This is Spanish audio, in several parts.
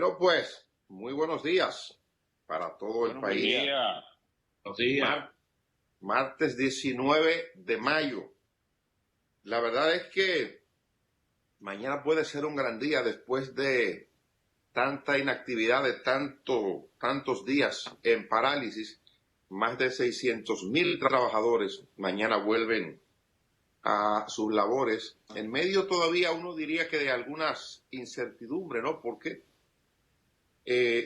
Bueno, pues, muy buenos días para todo el Bueno, buen país. día. Buenos días. Martes 19 de mayo. La verdad es que mañana puede ser un gran día después de tanta inactividad, de tantos días en parálisis. Más de 600.000 trabajadores mañana vuelven a sus labores. En medio todavía uno diría que de algunas incertidumbres, ¿no? Porque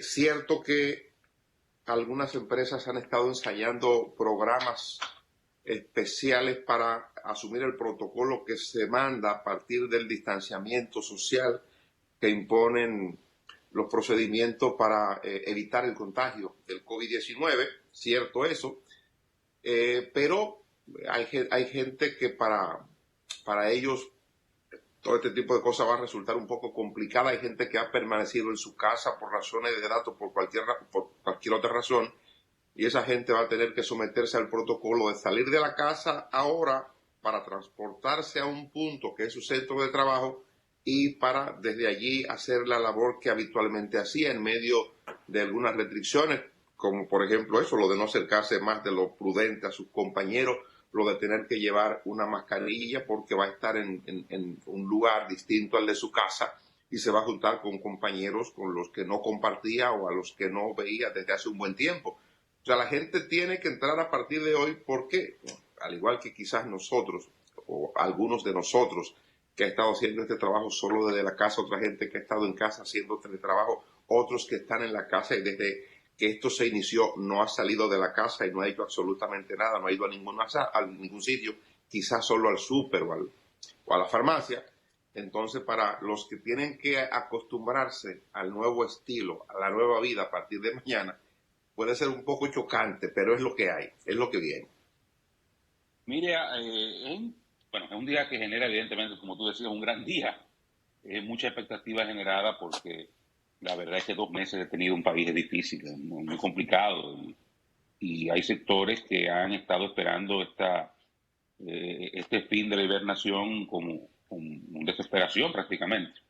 cierto que algunas empresas han estado ensayando programas especiales para asumir el protocolo que se manda a partir del distanciamiento social que imponen los procedimientos para evitar el contagio del COVID-19, cierto eso, pero hay gente que para ellos todo este tipo de cosas va a resultar un poco complicada. Hay gente que ha permanecido en su casa por razones de edad o por cualquier otra razón, y esa gente va a tener que someterse al protocolo de salir de la casa ahora para transportarse a un punto que es su centro de trabajo y para desde allí hacer la labor que habitualmente hacía en medio de algunas restricciones, como por ejemplo eso, lo de no acercarse más de lo prudente a sus compañeros, lo de tener que llevar una mascarilla porque va a estar en un lugar distinto al de su casa y se va a juntar con compañeros con los que no compartía o a los que no veía desde hace un buen tiempo. O sea, la gente tiene que entrar a partir de hoy porque, al igual que quizás nosotros o algunos de nosotros que ha estado haciendo este trabajo solo desde la casa, otra gente que ha estado en casa haciendo teletrabajo, otros que están en la casa y desde que esto se inició no ha salido de la casa y no ha hecho absolutamente nada, no ha ido a ningún sitio, quizás solo al súper o a la farmacia. Entonces, para los que tienen que acostumbrarse al nuevo estilo, a la nueva vida a partir de mañana, puede ser un poco chocante, pero es lo que hay, es lo que viene. Mire, bueno, es un día que genera, evidentemente, como tú decías, un gran día. Mucha expectativa generada porque la verdad es que 2 meses he tenido un país difícil, muy complicado. Y hay sectores que han estado esperando este fin de la hibernación con desesperación prácticamente.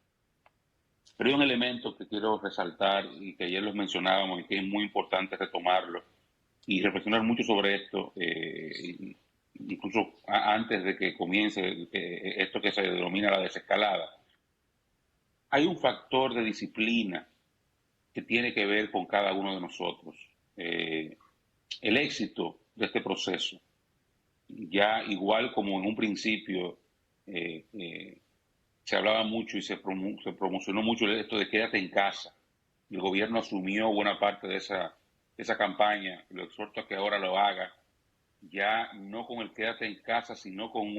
Pero hay un elemento que quiero resaltar y que ayer los mencionábamos y que es muy importante retomarlo y reflexionar mucho sobre esto, incluso antes de que comience esto que se denomina la desescalada. Hay un factor de disciplina que tiene que ver con cada uno de nosotros. El éxito de este proceso, ya igual como en un principio se hablaba mucho y se promocionó mucho esto de quédate en casa. El gobierno asumió buena parte de esa campaña, lo exhorto a que ahora lo haga, ya no con el quédate en casa, sino con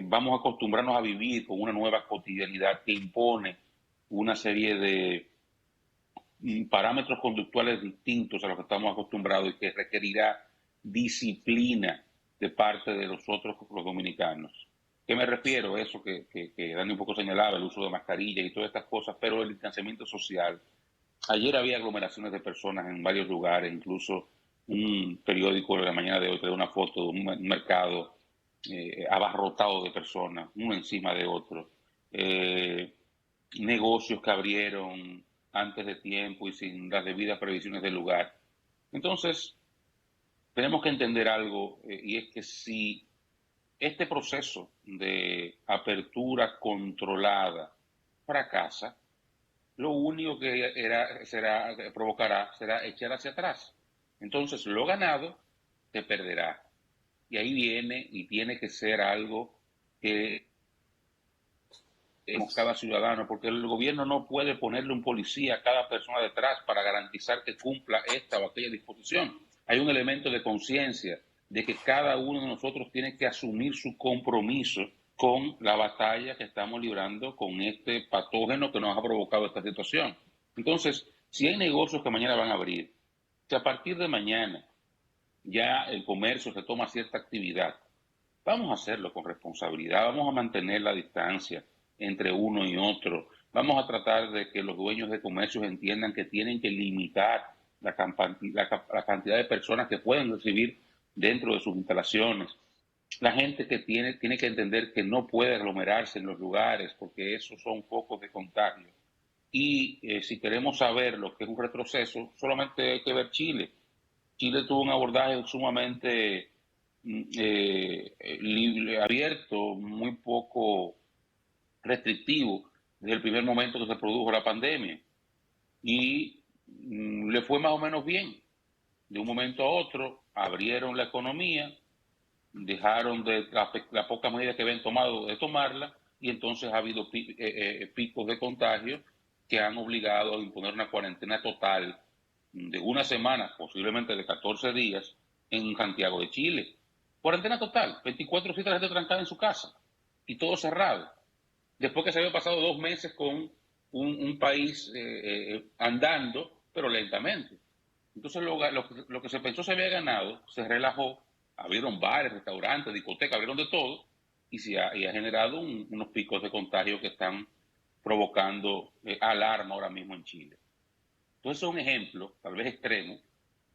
vamos a acostumbrarnos a vivir con una nueva cotidianidad que impone una serie de parámetros conductuales distintos a los que estamos acostumbrados y que requerirá disciplina de parte de nosotros, los dominicanos. ¿Qué me refiero? Eso que Dani un poco señalaba, el uso de mascarilla y todas estas cosas, pero el distanciamiento social. Ayer había aglomeraciones de personas en varios lugares, incluso un periódico de la mañana de hoy trae una foto de un mercado abarrotado de personas, uno encima de otro. Negocios que abrieron antes de tiempo y sin las debidas previsiones del lugar. Entonces, tenemos que entender algo, y es que si este proceso de apertura controlada fracasa, lo único que provocará será echar hacia atrás. Entonces, lo ganado se perderá. Y ahí viene y tiene que ser algo que cada ciudadano, porque el gobierno no puede ponerle un policía a cada persona detrás para garantizar que cumpla esta o aquella disposición. Hay un elemento de conciencia de que cada uno de nosotros tiene que asumir su compromiso con la batalla que estamos librando con este patógeno que nos ha provocado esta situación. Entonces, si hay negocios que mañana van a abrir, si a partir de mañana ya el comercio se toma cierta actividad, vamos a hacerlo con responsabilidad, vamos a mantener la distancia entre uno y otro, vamos a tratar de que los dueños de comercios entiendan que tienen que limitar la cantidad de personas que pueden recibir dentro de sus instalaciones. La gente que tiene que entender que no puede aglomerarse en los lugares porque esos son focos de contagio Y si queremos saber lo que es un retroceso, solamente hay que ver Chile. Chile tuvo un abordaje sumamente abierto, muy poco restrictivo desde el primer momento que se produjo la pandemia. Y le fue más o menos bien. De un momento a otro abrieron la economía, dejaron de la poca medida que habían tomado de tomarla, y entonces ha habido picos de contagio que han obligado a imponer una cuarentena total de una semana, posiblemente de 14 días, en Santiago de Chile. Cuarentena total, 24/7 la gente trancada en su casa y todo cerrado. Después que se había pasado 2 meses con un país andando, pero lentamente. Entonces lo que se pensó se había ganado, se relajó, abrieron bares, restaurantes, discotecas, abrieron de todo, y ha generado unos picos de contagio que están provocando alarma ahora mismo en Chile. Entonces es un ejemplo, tal vez extremo,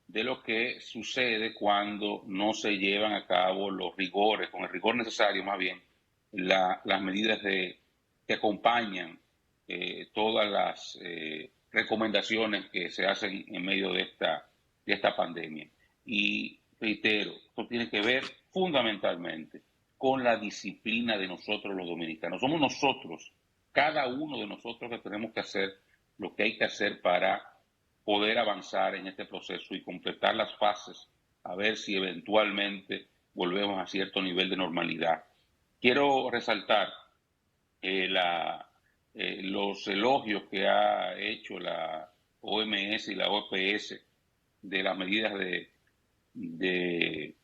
de lo que sucede cuando no se llevan a cabo los rigores, con el rigor necesario más bien, las medidas que acompañan todas las recomendaciones que se hacen en medio de esta pandemia. Y reitero, esto tiene que ver fundamentalmente con la disciplina de nosotros los dominicanos. Somos nosotros, cada uno de nosotros, que tenemos que hacer lo que hay que hacer para poder avanzar en este proceso y completar las fases, a ver si eventualmente volvemos a cierto nivel de normalidad. Quiero resaltar los elogios que ha hecho la OMS y la OPS de las medidas de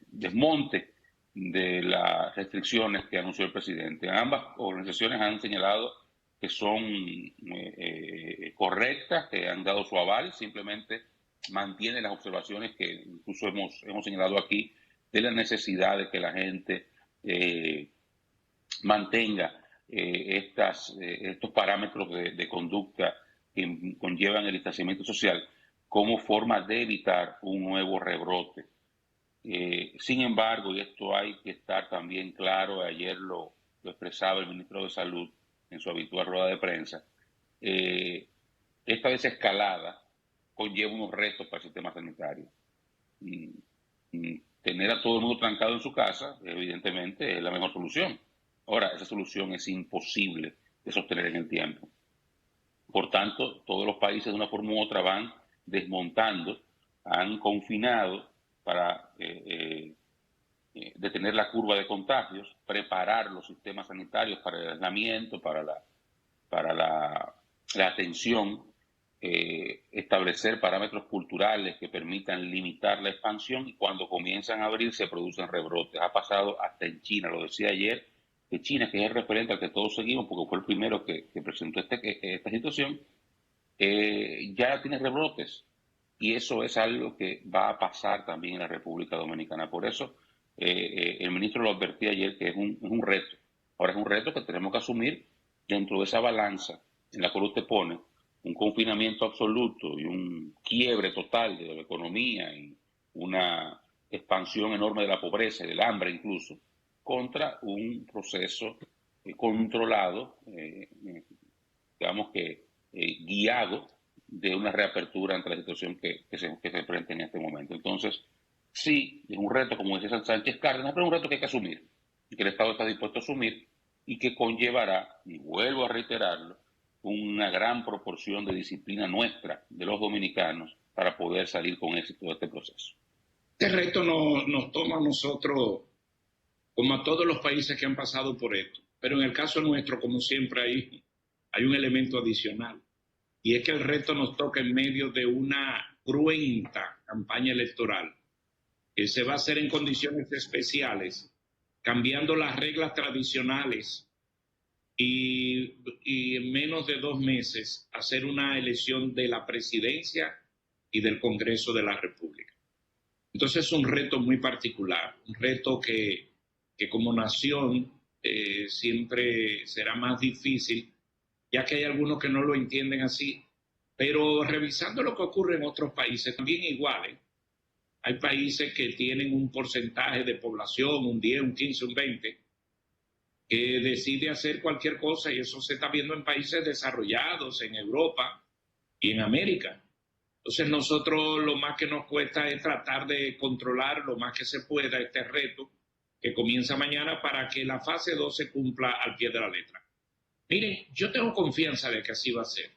desmonte de las restricciones que anunció el presidente. Ambas organizaciones han señalado que son correctas, que han dado su aval, simplemente mantienen las observaciones que incluso hemos señalado aquí, de la necesidad de que la gente mantenga estos parámetros de conducta que conllevan el distanciamiento social como forma de evitar un nuevo rebrote. Sin embargo, y esto hay que estar también claro, ayer lo expresaba el ministro de Salud en su habitual rueda de prensa, esta desescalada conlleva unos retos para el sistema sanitario. Tener a todo el mundo trancado en su casa, evidentemente, es la mejor solución. Ahora, esa solución es imposible de sostener en el tiempo. Por tanto, todos los países de una forma u otra van desmontando, han confinado para detener la curva de contagios, preparar los sistemas sanitarios para el aislamiento, para la atención, establecer parámetros culturales que permitan limitar la expansión, y cuando comienzan a abrir se producen rebrotes. Ha pasado hasta en China, lo decía ayer, que China, que es el referente al que todos seguimos porque fue el primero que presentó esta situación, ya tiene rebrotes. Y eso es algo que va a pasar también en la República Dominicana. Por eso el ministro lo advertía ayer, que es un reto. Ahora es un reto que tenemos que asumir dentro de esa balanza en la cual usted pone un confinamiento absoluto y un quiebre total de la economía y una expansión enorme de la pobreza y del hambre incluso, contra un proceso controlado, digamos que guiado, de una reapertura ante la situación que se enfrenta en este momento. Entonces, sí, es un reto, como decía Sánchez Cárdenas, pero es un reto que hay que asumir, y que el Estado está dispuesto a asumir, y que conllevará, y vuelvo a reiterarlo, una gran proporción de disciplina nuestra, de los dominicanos, para poder salir con éxito de este proceso. Este reto nos toma a nosotros, como a todos los países que han pasado por esto, pero en el caso nuestro, como siempre, hay un elemento adicional, y es que el reto nos toca en medio de una cruenta campaña electoral que se va a hacer en condiciones especiales, cambiando las reglas tradicionales, y en menos de 2 meses hacer una elección de la presidencia y del Congreso de la República. Entonces es un reto muy particular, un reto que como nación siempre será más difícil, ya que hay algunos que no lo entienden así, pero revisando lo que ocurre en otros países, también iguales, hay países que tienen un porcentaje de población, un 10, un 15, un 20, que decide hacer cualquier cosa, y eso se está viendo en países desarrollados, en Europa y en América. Entonces nosotros lo más que nos cuesta es tratar de controlar lo más que se pueda este reto que comienza mañana para que la fase 2 se cumpla al pie de la letra. Miren, yo tengo confianza de que así va a ser,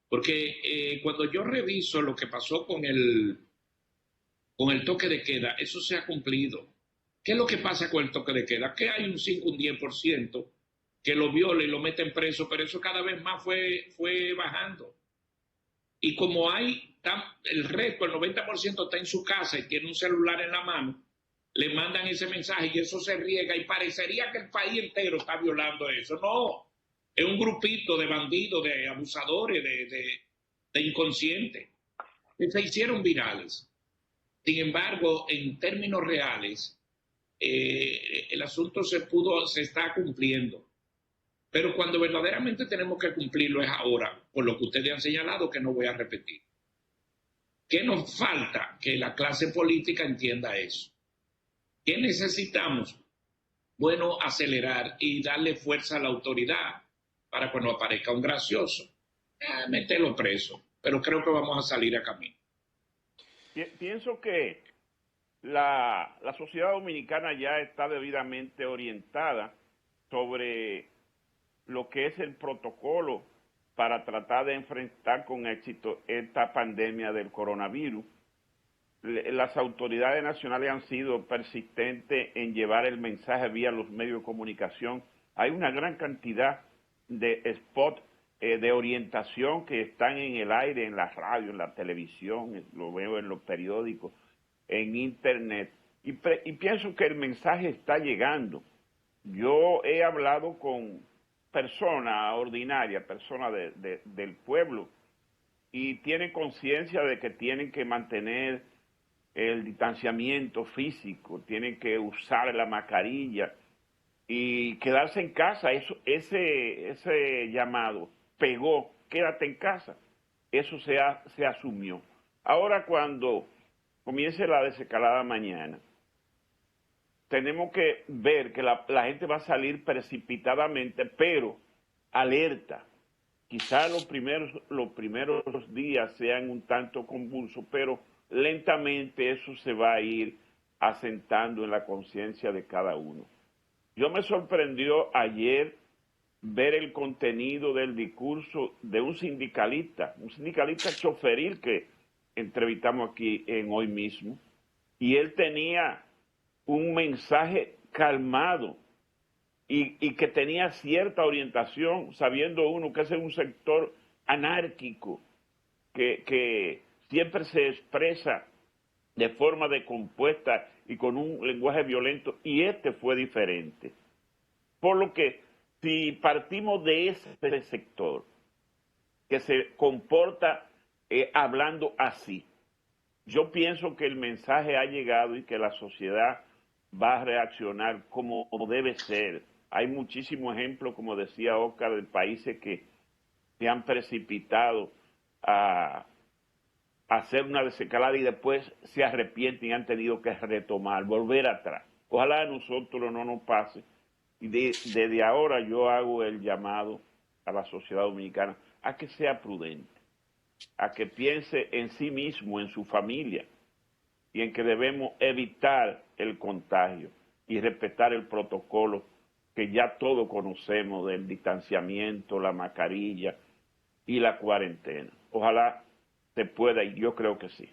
porque cuando yo reviso lo que pasó con el toque de queda, eso se ha cumplido. ¿Qué es lo que pasa con el toque de queda? Que hay un 5, un 10% que lo viola y lo meten preso, pero eso cada vez más fue bajando. Y como el resto, el 90% está en su casa y tiene un celular en la mano, le mandan ese mensaje y eso se riega y parecería que el país entero está violando eso. No, es un grupito de bandidos, de abusadores, de inconscientes que se hicieron virales. Sin embargo, en términos reales, el asunto se está cumpliendo. Pero cuando verdaderamente tenemos que cumplirlo es ahora, por lo que ustedes han señalado, que no voy a repetir. ¿Qué nos falta? Que la clase política entienda eso. ¿Qué necesitamos? Bueno, acelerar y darle fuerza a la autoridad para cuando aparezca un gracioso, meterlo preso. Pero creo que vamos a salir a camino. Pienso que la sociedad dominicana ya está debidamente orientada sobre lo que es el protocolo para tratar de enfrentar con éxito esta pandemia del coronavirus. Las autoridades nacionales han sido persistentes en llevar el mensaje vía los medios de comunicación. Hay una gran cantidad de spots de orientación que están en el aire, en la radio, en la televisión, lo veo en los periódicos, en internet, y pienso que el mensaje está llegando. Yo he hablado con personas ordinarias, personas del pueblo, y tienen conciencia de que tienen que mantener el distanciamiento físico, tienen que usar la mascarilla y quedarse en casa. Ese llamado pegó, quédate en casa, eso se asumió. Ahora cuando comience la desescalada mañana, tenemos que ver que la gente va a salir precipitadamente, pero alerta. Quizás los primeros días sean un tanto convulsos, pero lentamente eso se va a ir asentando en la conciencia de cada uno. Yo me sorprendió ayer ver el contenido del discurso de un sindicalista choferil que entrevistamos aquí en Hoy Mismo, y él tenía un mensaje calmado y que tenía cierta orientación, sabiendo uno que ese es un sector anárquico, que siempre se expresa de forma descompuesta y con un lenguaje violento, y este fue diferente. Por lo que, si partimos de ese sector que se comporta hablando así, yo pienso que el mensaje ha llegado y que la sociedad va a reaccionar como debe ser. Hay muchísimos ejemplos, como decía Oscar, de países que se han precipitado a hacer una desescalada y después se arrepienten y han tenido que retomar, volver atrás. Ojalá a nosotros no nos pase. Y desde ahora yo hago el llamado a la sociedad dominicana a que sea prudente, a que piense en sí mismo, en su familia, y en que debemos evitar el contagio y respetar el protocolo que ya todos conocemos del distanciamiento, la mascarilla y la cuarentena. Ojalá se pueda, y yo creo que sí.